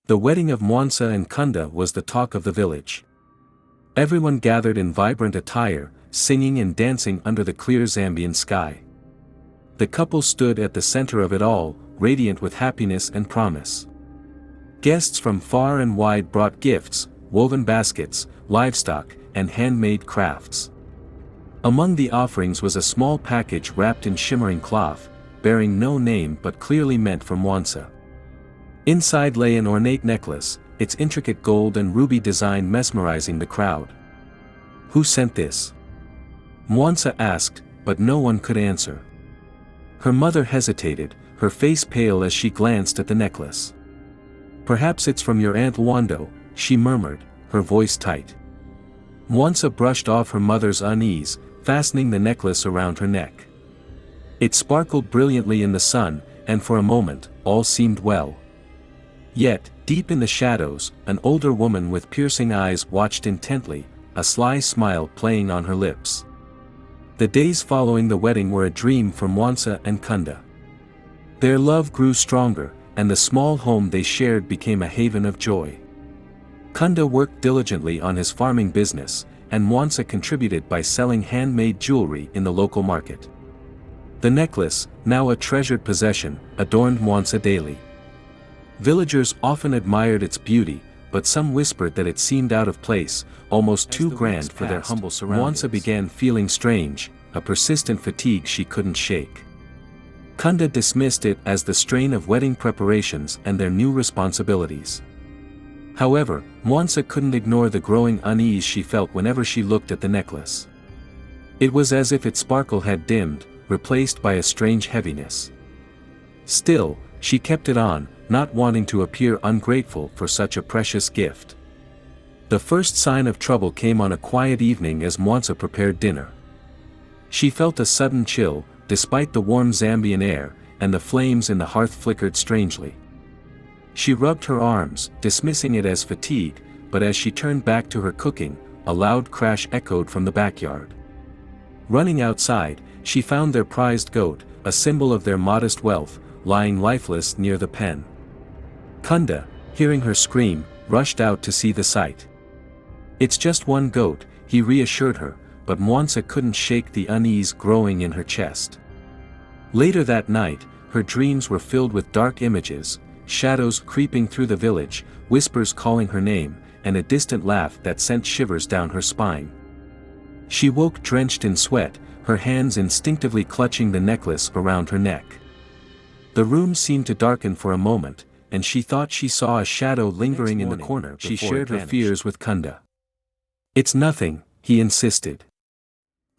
The wedding of Mwansa and Kunda was the talk of the village. Everyone gathered in vibrant attire, singing and dancing under the clear Zambian sky. The couple stood at the center of it all, radiant with happiness and promise. Guests from far and wide brought gifts, woven baskets, livestock, and handmade crafts. Among the offerings was a small package wrapped in shimmering cloth, bearing no name but clearly meant for Mwansa. Inside lay an ornate necklace, its intricate gold and ruby design mesmerizing the crowd. "Who sent this?" Mwansa asked, but no one could answer. Her mother hesitated, her face pale as she glanced at the necklace. "Perhaps it's from your Aunt Lwando," she murmured, her voice tight. Mwansa brushed off her mother's unease, fastening the necklace around her neck. It sparkled brilliantly in the sun, and for a moment, all seemed well. Yet, deep in the shadows, an older woman with piercing eyes watched intently, a sly smile playing on her lips. The days following the wedding were a dream for Mwansa and Kunda. Their love grew stronger, and the small home they shared became a haven of joy. Kunda worked diligently on his farming business, and Mwansa contributed by selling handmade jewelry in the local market. The necklace, now a treasured possession, adorned Mwansa daily. Villagers often admired its beauty, but some whispered that it seemed out of place, almost too grand for their humble surroundings. Mwansa began feeling strange, a persistent fatigue she couldn't shake. Kunda dismissed it as the strain of wedding preparations and their new responsibilities. However, Mwansa couldn't ignore the growing unease she felt whenever she looked at the necklace. It was as if its sparkle had dimmed, replaced by a strange heaviness. Still, she kept it on, not wanting to appear ungrateful for such a precious gift. The first sign of trouble came on a quiet evening as Mwansa prepared dinner. She felt a sudden chill, despite the warm Zambian air, and the flames in the hearth flickered strangely. She rubbed her arms, dismissing it as fatigue, but as she turned back to her cooking, a loud crash echoed from the backyard. Running outside, she found their prized goat, a symbol of their modest wealth, lying lifeless near the pen. Kunda, hearing her scream, rushed out to see the sight. "It's just one goat," he reassured her, but Mwansa couldn't shake the unease growing in her chest. Later that night, her dreams were filled with dark images, shadows creeping through the village, whispers calling her name, and a distant laugh that sent shivers down her spine. She woke drenched in sweat, her hands instinctively clutching the necklace around her neck. The room seemed to darken for a moment, and she thought she saw a shadow lingering in the corner. She shared her fears with Kunda. "It's nothing," he insisted.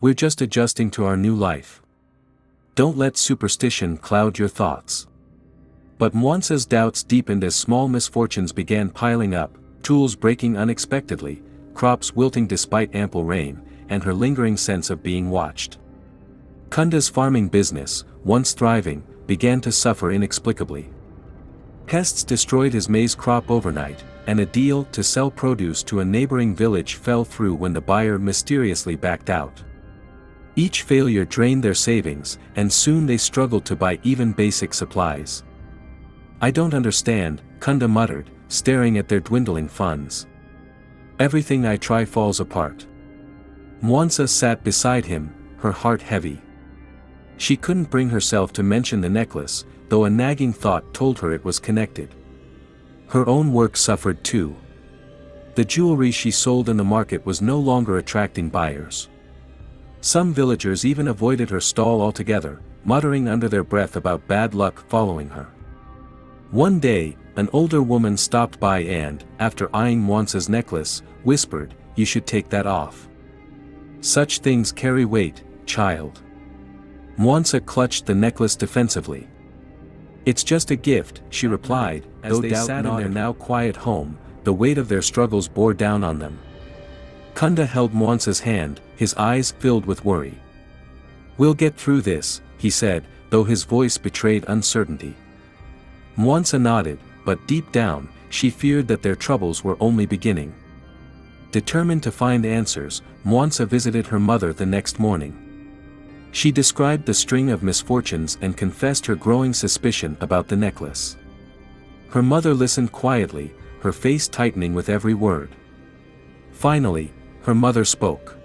"We're just adjusting to our new life. Don't let superstition cloud your thoughts." But Mwansa's doubts deepened as small misfortunes began piling up, tools breaking unexpectedly, crops wilting despite ample rain, and her lingering sense of being watched. Kunda's farming business, once thriving, began to suffer inexplicably. Pests destroyed his maize crop overnight, and a deal to sell produce to a neighboring village fell through when the buyer mysteriously backed out. Each failure drained their savings, and soon they struggled to buy even basic supplies. "I don't understand," Kunda muttered, staring at their dwindling funds. "Everything I try falls apart." Mwansa sat beside him, her heart heavy. She couldn't bring herself to mention the necklace, though a nagging thought told her it was connected. Her own work suffered too. The jewelry she sold in the market was no longer attracting buyers. Some villagers even avoided her stall altogether, muttering under their breath about bad luck following her. One day, an older woman stopped by and, after eyeing Mwansa's necklace, whispered, "You should take that off. Such things carry weight, child." Mwansa clutched the necklace defensively. "It's just a gift," she replied, as they sat in their now quiet home, the weight of their struggles bore down on them. Kunda held Mwansa's hand, his eyes filled with worry. "We'll get through this," he said, though his voice betrayed uncertainty. Mwansa nodded, but deep down, she feared that their troubles were only beginning. Determined to find answers, Mwansa visited her mother the next morning. She described the string of misfortunes and confessed her growing suspicion about the necklace. Her mother listened quietly, her face tightening with every word. Finally, her mother spoke.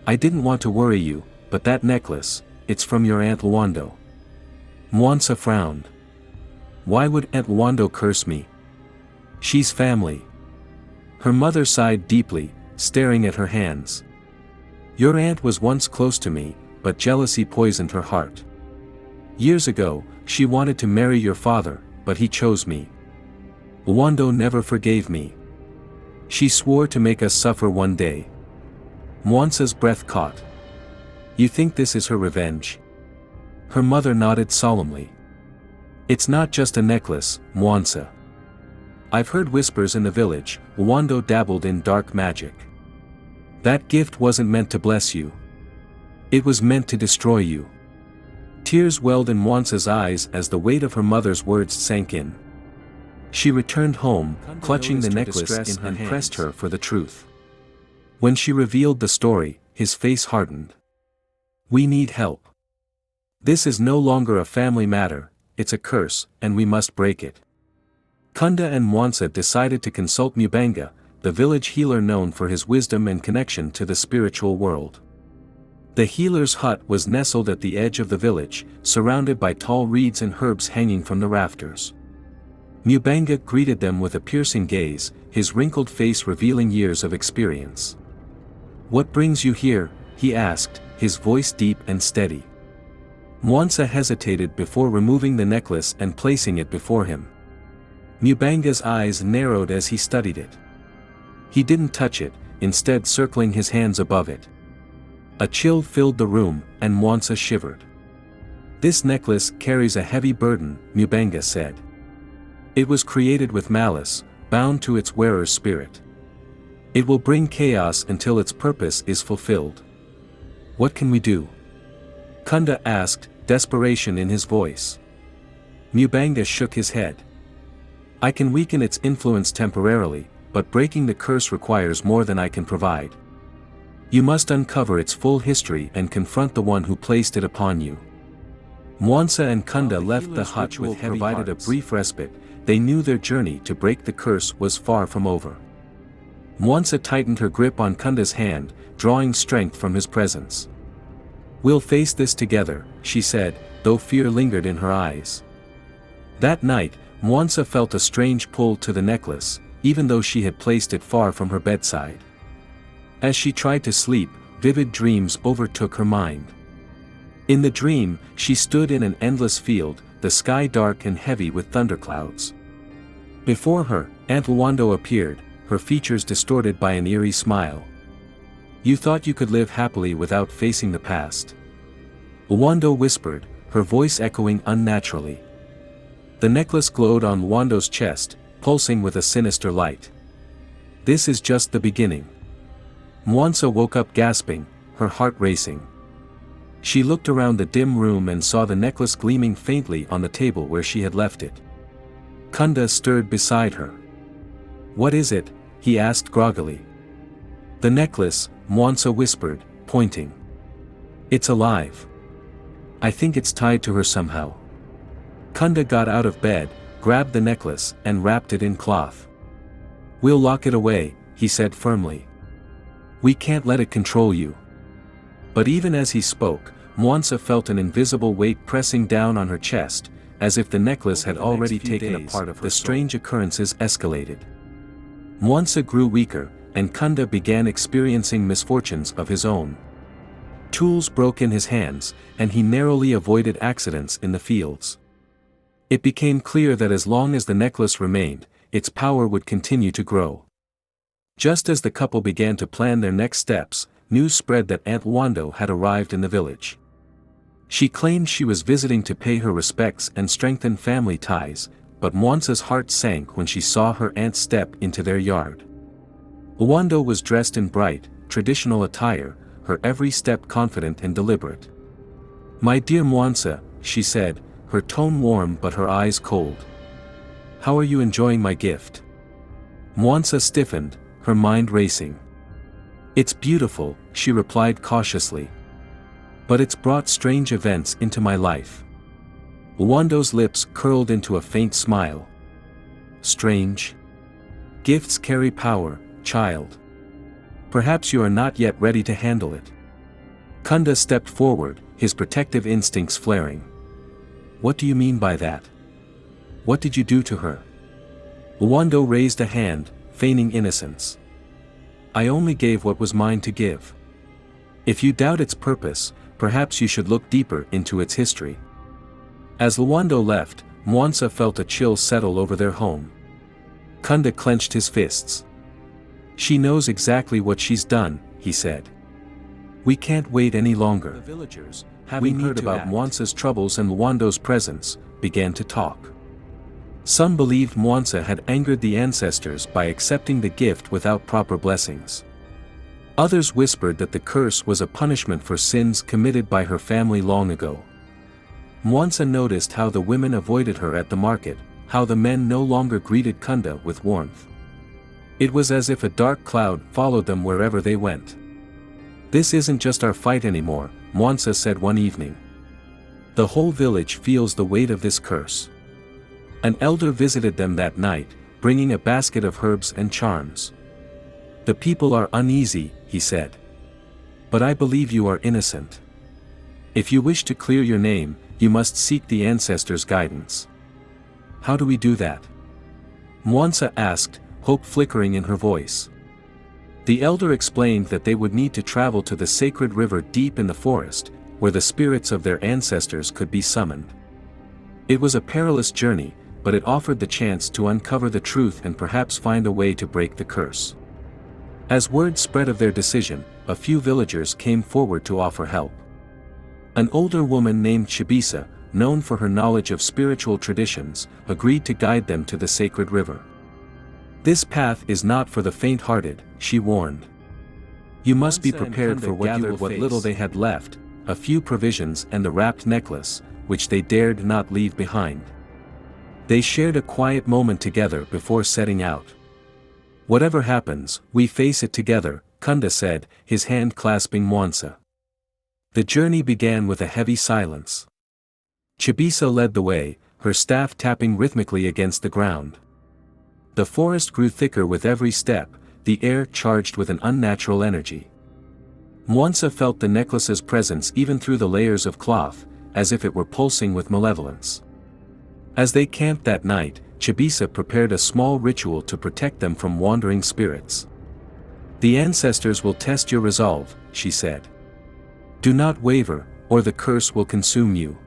"I didn't want to worry you, but that necklace, it's from your Aunt Lwando." Mwansa frowned. "Why would Aunt Lwando curse me? She's family." Her mother sighed deeply, staring at her hands. "Your aunt was once close to me, but jealousy poisoned her heart. Years ago, she wanted to marry your father, but he chose me. Lwando never forgave me. She swore to make us suffer one day." Mwansa's breath caught. "You think this is her revenge?" Her mother nodded solemnly. "It's not just a necklace, Mwansa. I've heard whispers in the village. Lwando dabbled in dark magic. That gift wasn't meant to bless you. It was meant to destroy you." Tears welled in Mwansa's eyes as the weight of her mother's words sank in. She returned home, clutching the necklace in her hands, and pressed her for the truth. When she revealed the story, his face hardened. "We need help. This is no longer a family matter, it's a curse, and we must break it." Kunda and Mwansa decided to consult Mwansa, the village healer known for his wisdom and connection to the spiritual world. The healer's hut was nestled at the edge of the village, surrounded by tall reeds and herbs hanging from the rafters. Mwansa greeted them with a piercing gaze, his wrinkled face revealing years of experience. "What brings you here?" he asked, his voice deep and steady. Mwansa hesitated before removing the necklace and placing it before him. Mwansa's eyes narrowed as he studied it. He didn't touch it, instead circling his hands above it. A chill filled the room, and Mwansa shivered. "This necklace carries a heavy burden," Mwansa said. "It was created with malice, bound to its wearer's spirit. It will bring chaos until its purpose is fulfilled. What can we do?" Kunda asked, desperation in his voice. Mwansa shook his head. "I can weaken its influence temporarily, but breaking the curse requires more than I can provide. You must uncover its full history and confront the one who placed it upon you." Mwansa and Kunda left the hut with heavy hearts. Provided a brief respite. They knew their journey to break the curse was far from over. Mwansa tightened her grip on Kunda's hand, drawing strength from his presence. "We'll face this together," she said, though fear lingered in her eyes. That night, Mwansa felt a strange pull to the necklace, even though she had placed it far from her bedside. As she tried to sleep, vivid dreams overtook her mind. In the dream, she stood in an endless field, the sky dark and heavy with thunderclouds. Before her, Aunt Lwando appeared, her features distorted by an eerie smile. "You thought you could live happily without facing the past?" Lwando whispered, her voice echoing unnaturally. The necklace glowed on Lwando's chest, pulsing with a sinister light. "This is just the beginning." Mwansa woke up gasping, her heart racing. She looked around the dim room and saw the necklace gleaming faintly on the table where she had left it. Kunda stirred beside her. "What is it?" he asked groggily. "The necklace," Mwansa whispered, pointing. "It's alive. I think it's tied to her somehow." Kunda got out of bed, grabbed the necklace, and wrapped it in cloth. "We'll lock it away," he said firmly. "We can't let it control you." But even as he spoke, Mwansa felt an invisible weight pressing down on her chest, as if the necklace had already taken a part of her. The strange occurrences escalated. Mwansa grew weaker, and Kunda began experiencing misfortunes of his own. Tools broke in his hands, and he narrowly avoided accidents in the fields. It became clear that as long as the necklace remained, its power would continue to grow. Just as the couple began to plan their next steps, news spread that Aunt Lwando had arrived in the village. She claimed she was visiting to pay her respects and strengthen family ties, but Mwansa's heart sank when she saw her aunt step into their yard. Lwando was dressed in bright, traditional attire, her every step confident and deliberate. "My dear Mwansa," she said, her tone warm but her eyes cold. "How are you enjoying my gift?" Mwansa stiffened, her mind racing. "It's beautiful," she replied cautiously. "But it's brought strange events into my life." Lwando's lips curled into a faint smile. Strange. Gifts carry power, child. Perhaps you are not yet ready to handle it. Kunda stepped forward, his protective instincts flaring. What do you mean by that? What did you do to her? Lwando raised a hand, feigning innocence. I only gave what was mine to give. If you doubt its purpose, perhaps you should look deeper into its history. As Lwando left, Mwansa felt a chill settle over their home. Kunda clenched his fists. She knows exactly what she's done, he said. We can't wait any longer. The villagers, having heard about Mwansa's troubles and Lwando's presence, began to talk. Some believed Mwansa had angered the ancestors by accepting the gift without proper blessings. Others whispered that the curse was a punishment for sins committed by her family long ago. Mwansa noticed how the women avoided her at the market, how the men no longer greeted Kunda with warmth. It was as if a dark cloud followed them wherever they went. This isn't just our fight anymore, Mwansa said one evening. The whole village feels the weight of this curse. An elder visited them that night, bringing a basket of herbs and charms. The people are uneasy, he said. But I believe you are innocent. If you wish to clear your name, you must seek the ancestors' guidance. How do we do that? Mwansa asked, hope flickering in her voice. The elder explained that they would need to travel to the sacred river deep in the forest, where the spirits of their ancestors could be summoned. It was a perilous journey, but it offered the chance to uncover the truth and perhaps find a way to break the curse. As word spread of their decision, a few villagers came forward to offer help. An older woman named Chibisa, known for her knowledge of spiritual traditions, agreed to guide them to the sacred river. This path is not for the faint-hearted, she warned. You must be prepared for what little they had left, a few provisions and the wrapped necklace, which they dared not leave behind. They shared a quiet moment together before setting out. Whatever happens, we face it together, Kunda said, his hand clasping Mwansa. The journey began with a heavy silence. Chibisa led the way, her staff tapping rhythmically against the ground. The forest grew thicker with every step, the air charged with an unnatural energy. Mwansa felt the necklace's presence even through the layers of cloth, as if it were pulsing with malevolence. As they camped that night, Chibisa prepared a small ritual to protect them from wandering spirits. The ancestors will test your resolve, she said. Do not waver, or the curse will consume you.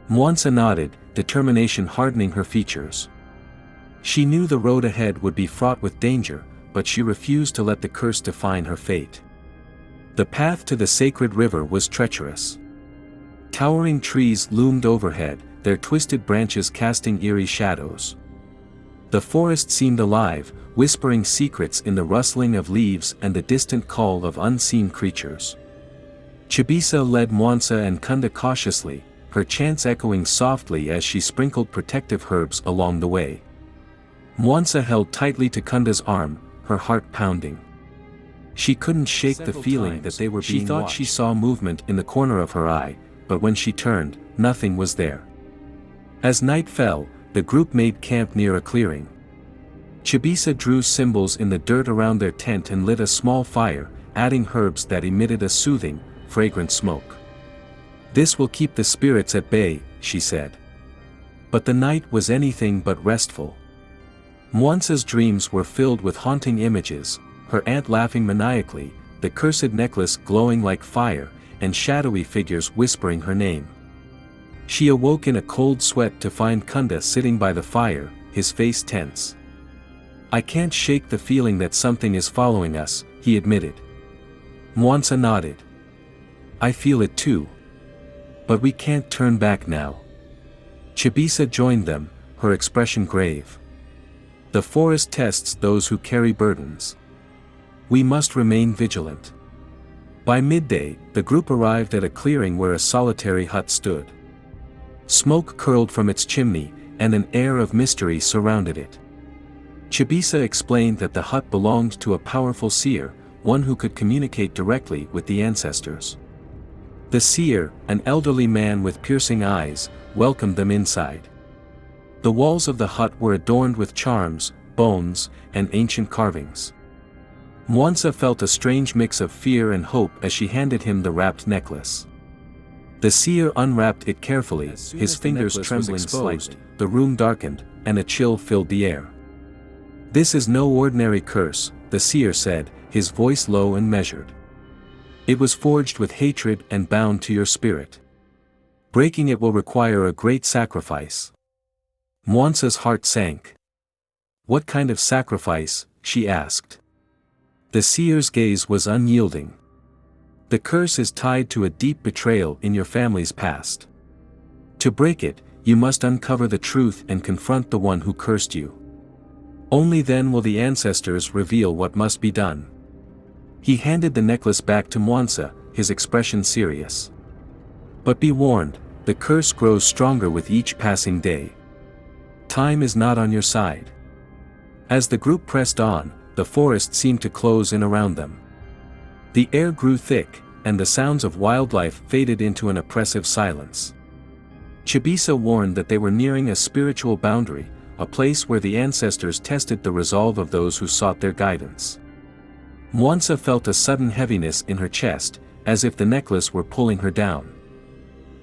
Mwansa nodded, determination hardening her features. She knew the road ahead would be fraught with danger, but she refused to let the curse define her fate. The path to the sacred river was treacherous. Towering trees loomed overhead, their twisted branches casting eerie shadows. The forest seemed alive, whispering secrets in the rustling of leaves and the distant call of unseen creatures. Chibisa led Mwansa and Kunda cautiously, her chants echoing softly as she sprinkled protective herbs along the way. Mwansa held tightly to Kunda's arm, her heart pounding. She couldn't shake the feeling that they were being watched. She thought she saw movement in the corner of her eye, but when she turned, nothing was there. As night fell, the group made camp near a clearing. Chibisa drew symbols in the dirt around their tent and lit a small fire, adding herbs that emitted a soothing, fragrant smoke. This will keep the spirits at bay, she said. But the night was anything but restful. Mwansa's dreams were filled with haunting images, her aunt laughing maniacally, the cursed necklace glowing like fire, and shadowy figures whispering her name. She awoke in a cold sweat to find Kunda sitting by the fire, his face tense. I can't shake the feeling that something is following us, he admitted. Mwansa nodded. I feel it too. But we can't turn back now. Chibisa joined them, her expression grave. The forest tests those who carry burdens. We must remain vigilant. By midday, the group arrived at a clearing where a solitary hut stood. Smoke curled from its chimney, and an air of mystery surrounded it. Chibisa explained that the hut belonged to a powerful seer, one who could communicate directly with the ancestors. The seer, an elderly man with piercing eyes, welcomed them inside. The walls of the hut were adorned with charms, bones, and ancient carvings. Mwansa felt a strange mix of fear and hope as she handed him the wrapped necklace. The seer unwrapped it carefully, his fingers trembling slightly. The room darkened, and a chill filled the air. "This is no ordinary curse," the seer said, his voice low and measured. "It was forged with hatred and bound to your spirit. Breaking it will require a great sacrifice." Mwansa's heart sank. "What kind of sacrifice?" she asked. The seer's gaze was unyielding. "The curse is tied to a deep betrayal in your family's past. To break it, you must uncover the truth and confront the one who cursed you. Only then will the ancestors reveal what must be done." He handed the necklace back to Mwansa, his expression serious. "But be warned, the curse grows stronger with each passing day. Time is not on your side." As the group pressed on, the forest seemed to close in around them. The air grew thick, and the sounds of wildlife faded into an oppressive silence. Chibisa warned that they were nearing a spiritual boundary, a place where the ancestors tested the resolve of those who sought their guidance. Mwansa felt a sudden heaviness in her chest, as if the necklace were pulling her down.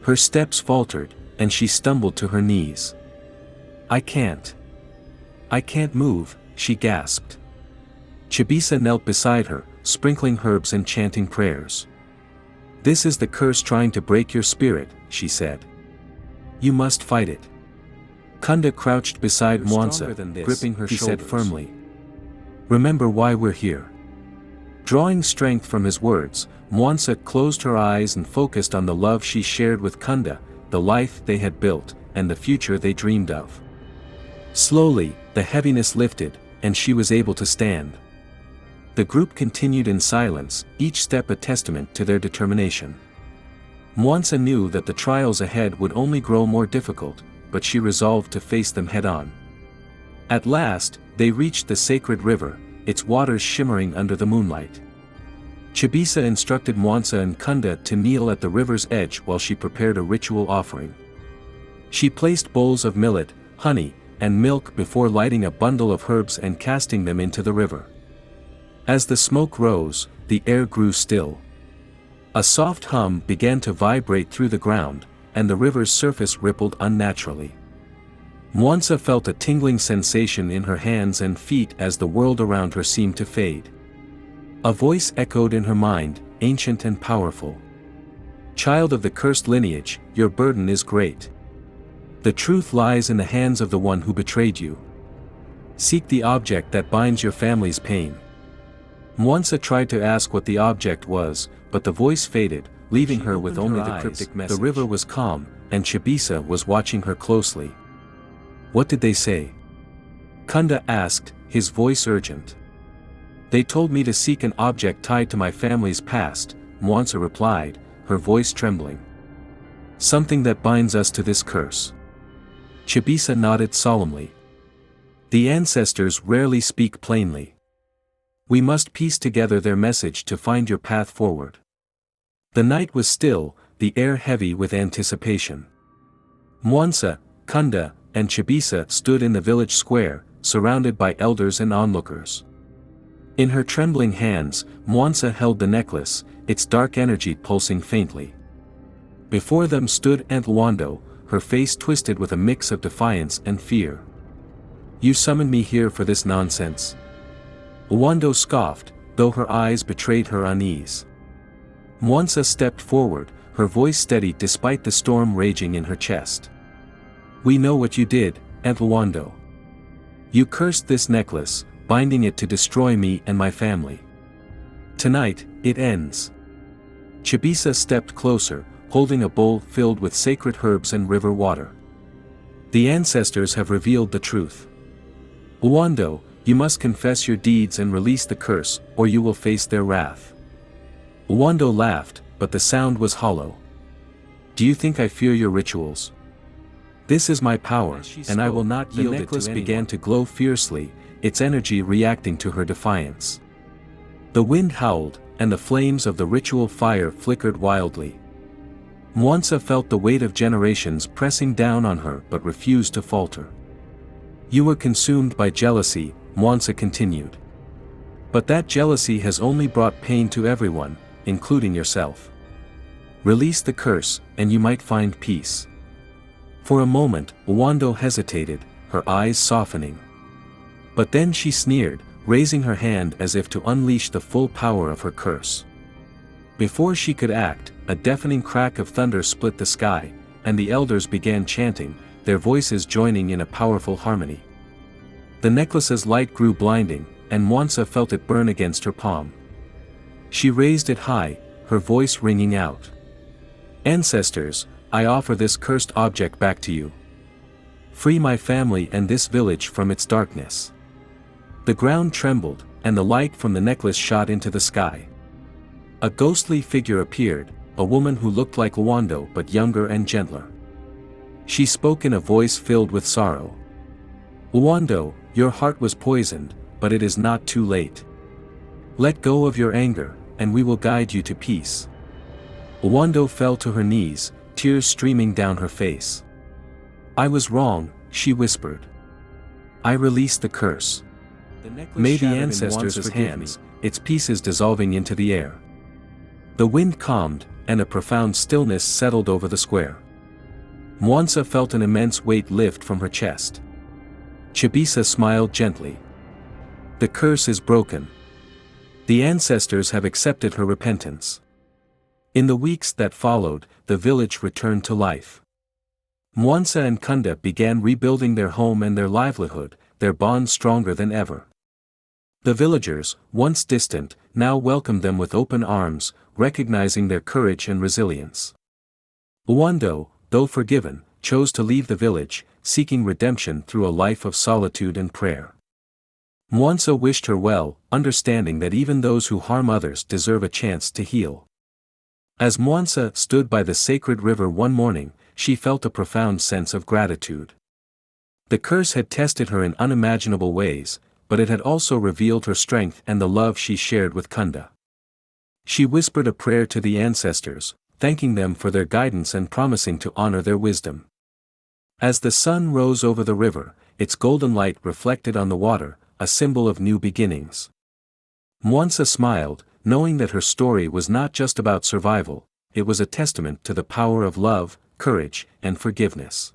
Her steps faltered, and she stumbled to her knees. I can't move," she gasped. Chibisa knelt beside her, sprinkling herbs and chanting prayers. "This is the curse trying to break your spirit," she said. "You must fight it." Kunda crouched beside Mwansa, gripping her shoulders. He said firmly, "Remember why we're here." Drawing strength from his words, Mwansa closed her eyes and focused on the love she shared with Kunda, the life they had built, and the future they dreamed of. Slowly, the heaviness lifted, and she was able to stand. The group continued in silence, each step a testament to their determination. Mwansa knew that the trials ahead would only grow more difficult, but she resolved to face them head-on. At last, they reached the sacred river, its waters shimmering under the moonlight. Chibisa instructed Mwansa and Kunda to kneel at the river's edge while she prepared a ritual offering. She placed bowls of millet, honey, and milk before lighting a bundle of herbs and casting them into the river. As the smoke rose, the air grew still. A soft hum began to vibrate through the ground, and the river's surface rippled unnaturally. Mwansa felt a tingling sensation in her hands and feet as the world around her seemed to fade. A voice echoed in her mind, ancient and powerful. "Child of the cursed lineage, your burden is great. The truth lies in the hands of the one who betrayed you. Seek the object that binds your family's pain." Mwansa tried to ask what the object was, but the voice faded, leaving her with only the cryptic message. The river was calm, and Chibisa was watching her closely. "What did they say?" Kunda asked, his voice urgent. "They told me to seek an object tied to my family's past," Mwansa replied, her voice trembling. "Something that binds us to this curse." Chibisa nodded solemnly. "The ancestors rarely speak plainly. We must piece together their message to find your path forward." The night was still, the air heavy with anticipation. Mwansa, Kunda, and Chibisa stood in the village square, surrounded by elders and onlookers. In her trembling hands, Mwansa held the necklace, its dark energy pulsing faintly. Before them stood Aunt Lwando, her face twisted with a mix of defiance and fear. "You summoned me here for this nonsense?" Lwando scoffed, though her eyes betrayed her unease. Mwansa stepped forward, her voice steady despite the storm raging in her chest. "We know what you did, Aunt Lwando. You cursed this necklace, binding it to destroy me and my family. Tonight, it ends." Chibisa stepped closer, holding a bowl filled with sacred herbs and river water. "The ancestors have revealed the truth. Lwando, you must confess your deeds and release the curse, or you will face their wrath." Lwando laughed, but the sound was hollow. "Do you think I fear your rituals? This is my power, and I will not yield it to anyone." The necklace began to glow fiercely, its energy reacting to her defiance. The wind howled, and the flames of the ritual fire flickered wildly. Mwansa felt the weight of generations pressing down on her but refused to falter. You were consumed by jealousy, Mwansa continued. But that jealousy has only brought pain to everyone, including yourself. Release the curse, and you might find peace. For a moment, Lwando hesitated, her eyes softening. But then she sneered, raising her hand as if to unleash the full power of her curse. Before she could act, a deafening crack of thunder split the sky, and the elders began chanting, their voices joining in a powerful harmony. The necklace's light grew blinding, and Mwansa felt it burn against her palm. She raised it high, her voice ringing out. Ancestors, I offer this cursed object back to you. Free my family and this village from its darkness. The ground trembled, and the light from the necklace shot into the sky. A ghostly figure appeared, a woman who looked like Lwando but younger and gentler. She spoke in a voice filled with sorrow. Lwando, your heart was poisoned, but it is not too late. Let go of your anger, and we will guide you to peace. Lwando fell to her knees, tears streaming down her face. I was wrong, she whispered. I release the curse. May the ancestors forgive me, its pieces dissolving into the air. The wind calmed, and a profound stillness settled over the square. Mwansa felt an immense weight lift from her chest. Chibisa smiled gently. The curse is broken. The ancestors have accepted her repentance. In the weeks that followed, the village returned to life. Mwansa and Kunda began rebuilding their home and their livelihood, their bond stronger than ever. The villagers, once distant, now welcomed them with open arms, recognizing their courage and resilience. Lwando, though forgiven, chose to leave the village, seeking redemption through a life of solitude and prayer. Mwansa wished her well, understanding that even those who harm others deserve a chance to heal. As Mwansa stood by the sacred river one morning, she felt a profound sense of gratitude. The curse had tested her in unimaginable ways, but it had also revealed her strength and the love she shared with Kunda. She whispered a prayer to the ancestors, thanking them for their guidance and promising to honor their wisdom. As the sun rose over the river, its golden light reflected on the water, a symbol of new beginnings. Mwansa smiled, knowing that her story was not just about survival, it was a testament to the power of love, courage, and forgiveness.